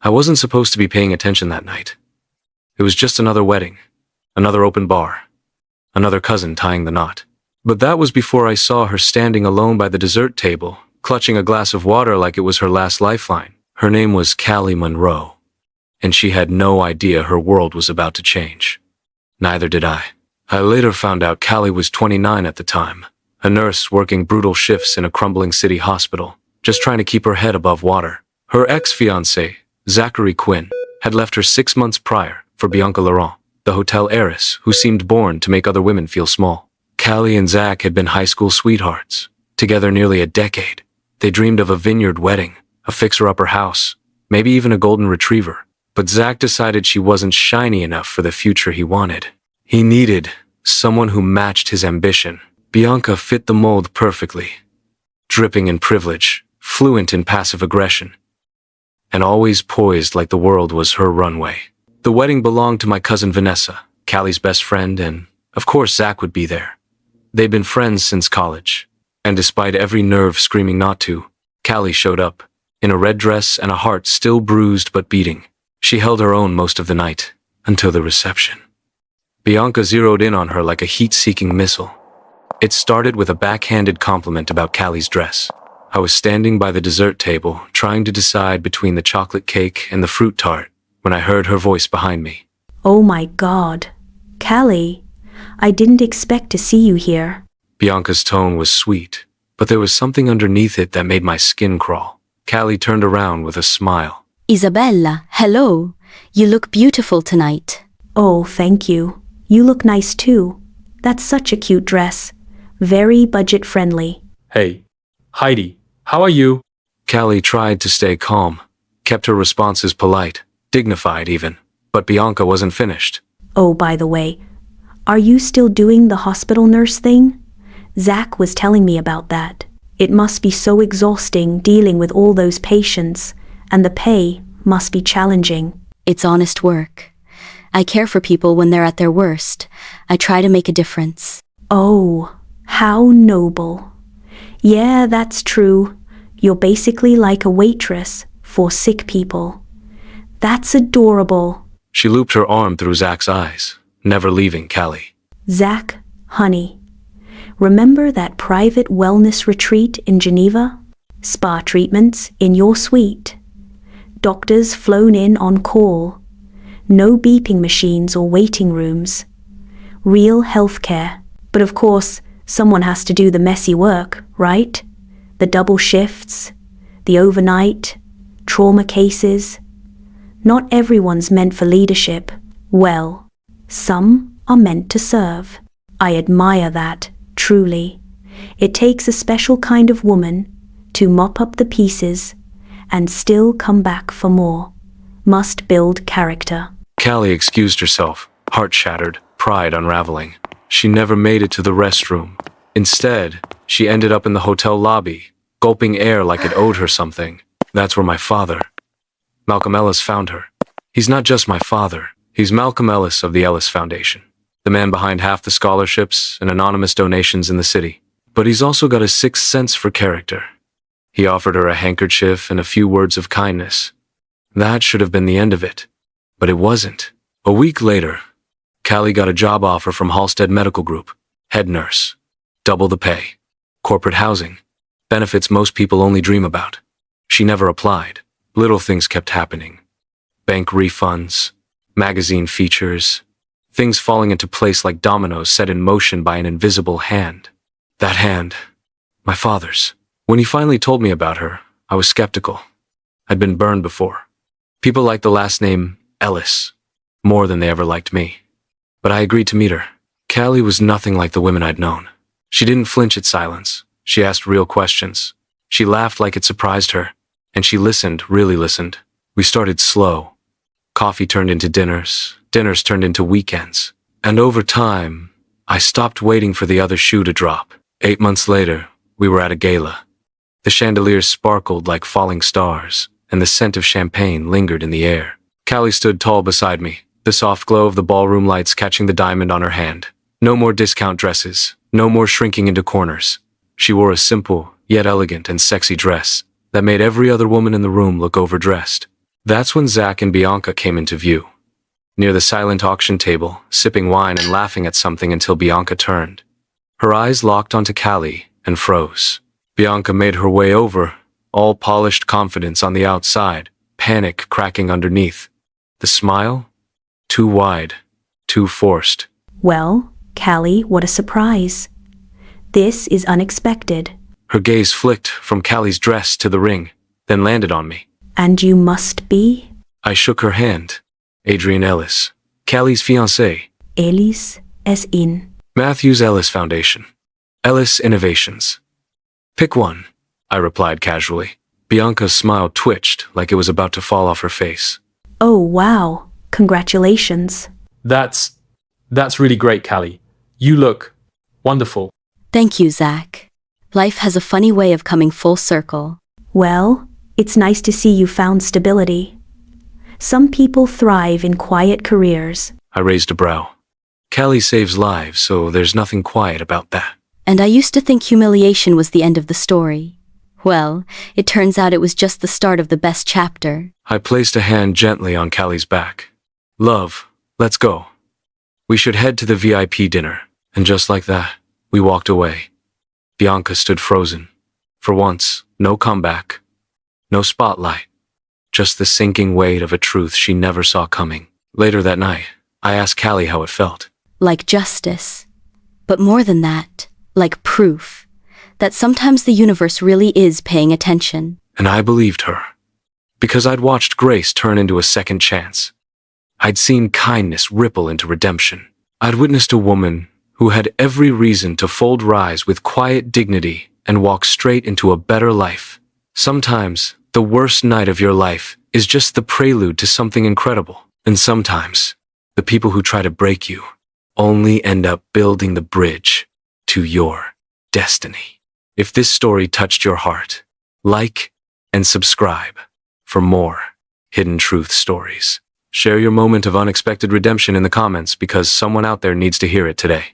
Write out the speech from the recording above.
I wasn't supposed to be paying attention that night. It was just another wedding, another open bar, another cousin tying the knot. But that was before I saw her standing alone by the dessert table, clutching a glass of water like it was her last lifeline. Her name was Callie Monroe, and she had no idea her world was about to change. Neither did I. I later found out Callie was 29 at the time, a nurse working brutal shifts in a crumbling city hospital, just trying to keep her head above water. Her ex-fiancé, Zachary Quinn, had left her 6 months prior for Bianca Laurent, the hotel heiress who seemed born to make other women feel small. Callie and Zach had been high school sweethearts, together nearly a decade. They dreamed of a vineyard wedding, a fixer-upper house, maybe even a golden retriever. But Zach decided she wasn't shiny enough for the future he wanted. He needed someone who matched his ambition. Bianca fit the mold perfectly, dripping in privilege, fluent in passive aggression, and always poised like the world was her runway. The wedding belonged to my cousin Vanessa, Callie's best friend, and, of course, Zach would be there. They'd been friends since college, and despite every nerve screaming not to, Callie showed up, in a red dress and a heart still bruised but beating. She held her own most of the night, until the reception. Bianca zeroed in on her like a heat-seeking missile. It started with a backhanded compliment about Callie's dress. I was standing by the dessert table, trying to decide between the chocolate cake and the fruit tart, when I heard her voice behind me. Oh my God. Callie, I didn't expect to see you here. Bianca's tone was sweet, but there was something underneath it that made my skin crawl. Callie turned around with a smile. Isabella, hello. You look beautiful tonight. Oh, thank you. You look nice too. That's such a cute dress. Very budget-friendly. Hey, Heidi, how are you? Callie tried to stay calm, kept her responses polite, dignified even, but Bianca wasn't finished. Oh, by the way, are you still doing the hospital nurse thing? Zach was telling me about that. It must be so exhausting dealing with all those patients, and the pay must be challenging. It's honest work. I care for people when they're at their worst. I try to make a difference. Oh, how noble. Yeah, that's true. You're basically like a waitress for sick people. That's adorable. She looped her arm through Zach's eyes, never leaving Callie. Zach, honey, remember that private wellness retreat in Geneva? Spa treatments in your suite. Doctors flown in on call. No beeping machines or waiting rooms. Real healthcare. But of course, someone has to do the messy work, right? The double shifts, the overnight, trauma cases. Not everyone's meant for leadership. Well, some are meant to serve. I admire that, truly. It takes a special kind of woman to mop up the pieces and still come back for more. Must build character. Callie excused herself, heart shattered, pride unraveling. She never made it to the restroom. Instead, she ended up in the hotel lobby, gulping air like it owed her something. That's where my father, Malcolm Ellis, found her. He's not just my father. He's Malcolm Ellis of the Ellis Foundation, the man behind half the scholarships and anonymous donations in the city. But he's also got a sixth sense for character. He offered her a handkerchief and a few words of kindness. That should have been the end of it. But it wasn't. A week later, Callie got a job offer from Halstead Medical Group, head nurse. Double the pay. Corporate housing. Benefits most people only dream about. She never applied. Little things kept happening. Bank refunds, magazine features, things falling into place like dominoes set in motion by an invisible hand. That hand, my father's. When he finally told me about her, I was skeptical. I'd been burned before. People liked the last name Ellis more than they ever liked me. But I agreed to meet her. Callie was nothing like the women I'd known. She didn't flinch at silence. She asked real questions. She laughed like it surprised her. And she listened, really listened. We started slow. Coffee turned into dinners. Dinners turned into weekends. And over time, I stopped waiting for the other shoe to drop. 8 months later, we were at a gala. The chandeliers sparkled like falling stars, and the scent of champagne lingered in the air. Callie stood tall beside me, the soft glow of the ballroom lights catching the diamond on her hand. No more discount dresses, no more shrinking into corners. She wore a simple, yet elegant and sexy dress that made every other woman in the room look overdressed. That's when Zach and Bianca came into view. Near the silent auction table, sipping wine and laughing at something until Bianca turned. Her eyes locked onto Callie and froze. Bianca made her way over, all polished confidence on the outside, panic cracking underneath. The smile? Too wide, too forced. Well, Callie, what a surprise. This is unexpected. Her gaze flicked from Callie's dress to the ring, then landed on me. And you must be? I shook her hand. Adrian Ellis, Callie's fiancé. Ellis es in. Matthews Ellis Foundation. Ellis Innovations. Pick one, I replied casually. Bianca's smile twitched like it was about to fall off her face. Oh, wow. Congratulations. That's really great, Callie. You look wonderful. Thank you, Zach. Life has a funny way of coming full circle. Well, it's nice to see you found stability. Some people thrive in quiet careers. I raised a brow. Callie saves lives, so there's nothing quiet about that. And I used to think humiliation was the end of the story. Well, it turns out it was just the start of the best chapter. I placed a hand gently on Callie's back. Love, let's go. We should head to the VIP dinner. And just like that, we walked away. Bianca stood frozen. For once, no comeback. No spotlight. Just the sinking weight of a truth she never saw coming. Later that night, I asked Callie how it felt. Like justice. But more than that, like proof that sometimes the universe really is paying attention. And I believed her. Because I'd watched grace turn into a second chance. I'd seen kindness ripple into redemption. I'd witnessed a woman who had every reason to fold rise with quiet dignity and walk straight into a better life. Sometimes, the worst night of your life is just the prelude to something incredible. And sometimes, the people who try to break you only end up building the bridge to your destiny. If this story touched your heart, like and subscribe for more hidden truth stories. Share your moment of unexpected redemption in the comments because someone out there needs to hear it today.